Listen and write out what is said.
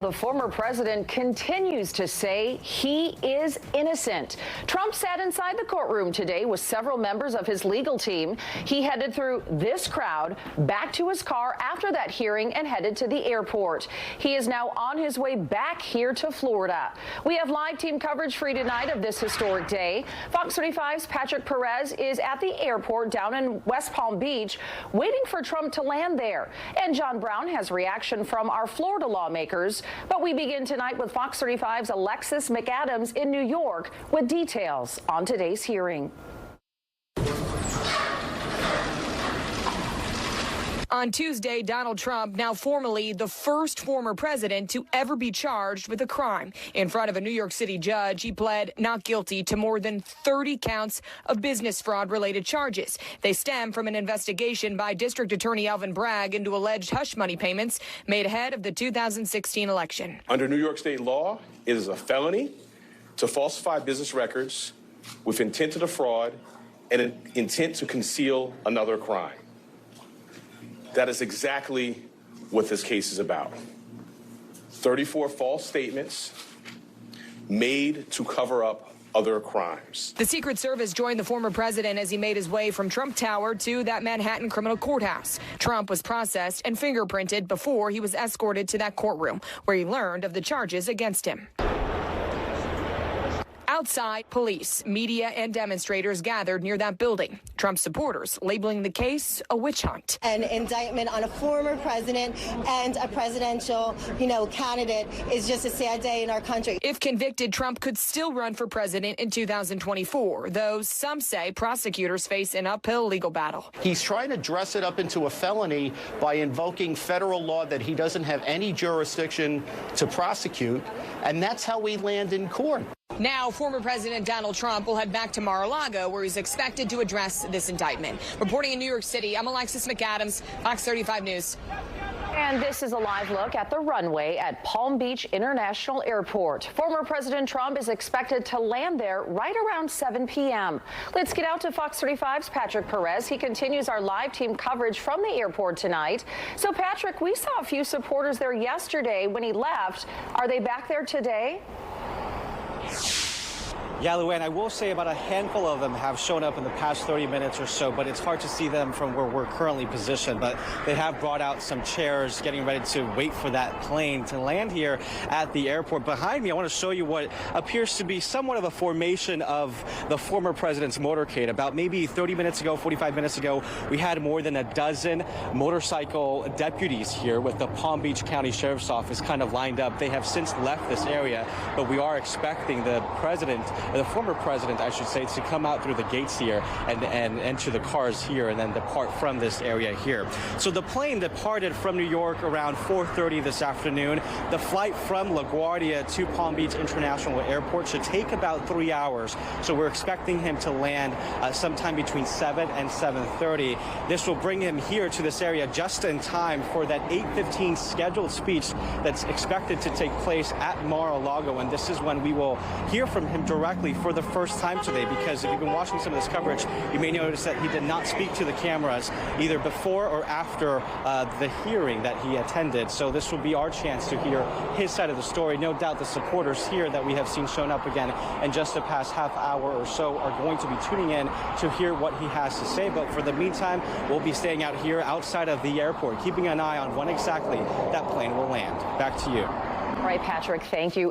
The former president continues to say he is innocent. Trump sat inside the courtroom today with several members of his legal team. He headed through this crowd back to his car after that hearing and headed to the airport. He is now on his way back here to Florida. We have live team coverage for you tonight of this historic day. Fox 35's Patrick Perez is at the airport down in West Palm Beach waiting for Trump to land there. And John Brown has reaction from our Florida lawmakers. But we begin tonight with Fox 35's Alexis McAdams in New York with details on today's hearing. On Tuesday, Donald Trump, now formally the first former president to ever be charged with a crime. In front of a New York City judge, he pled not guilty to more than 30 counts of business fraud-related charges. They stem from an investigation by District Attorney Alvin Bragg into alleged hush money payments made ahead of the 2016 election. Under New York state law, it is a felony to falsify business records with intent to defraud and an intent to conceal another crime. That is exactly what this case is about. 34 false statements made to cover up other crimes. The Secret Service joined the former president as he made his way from Trump Tower to that Manhattan criminal courthouse. Trump was processed and fingerprinted before he was escorted to that courtroom, where he learned of the charges against him. Outside, police, media, and demonstrators gathered near that building. Trump supporters labeling the case a witch hunt. An indictment on a former president and a presidential, candidate is just a sad day in our country. If convicted, Trump could still run for president in 2024, though some say prosecutors face an uphill legal battle. He's trying to dress it up into a felony by invoking federal law that he doesn't have any jurisdiction to prosecute, and that's how we land in court. Now, former President Donald Trump will head back to Mar-a-Lago, where he's expected to address this indictment. Reporting in New York City, I'm Alexis McAdams, Fox 35 News. And this is a live look at the runway at Palm Beach International Airport. Former President Trump is expected to land there right around 7 p.m. Let's get out to Fox 35's Patrick Perez. He continues our live team coverage from the airport tonight. So, Patrick, we saw a few supporters there yesterday when he left. Are they back there today? Yeah, Luann, I will say about a handful of them have shown up in the past 30 minutes or so, but it's hard to see them from where we're currently positioned. But they have brought out some chairs, getting ready to wait for that plane to land here at the airport. Behind me, I want to show you what appears to be somewhat of a formation of the former president's motorcade. About maybe 30 minutes ago, 45 minutes ago, we had more than a dozen motorcycle deputies here with the Palm Beach County Sheriff's Office kind of lined up. They have since left this area, but we are expecting the former president, I should say, to come out through the gates here and enter the cars here and then depart from this area here. So the plane departed from New York around 4:30 this afternoon. The flight from LaGuardia to Palm Beach International Airport should take about 3 hours. So we're expecting him to land sometime between 7 and 7:30. This will bring him here to this area just in time for that 8:15 scheduled speech that's expected to take place at Mar-a-Lago. And this is when we will hear from him directly for the first time today, because if you've been watching some of this coverage, you may notice that he did not speak to the cameras either before or after the hearing that he attended. So this will be our chance to hear his side of the story. No doubt the supporters here that we have seen shown up again in just the past half hour or so are going to be tuning in to hear what he has to say. But for the meantime, we'll be staying out here outside of the airport, keeping an eye on when exactly that plane will land. Back to you. All right, Patrick, thank you.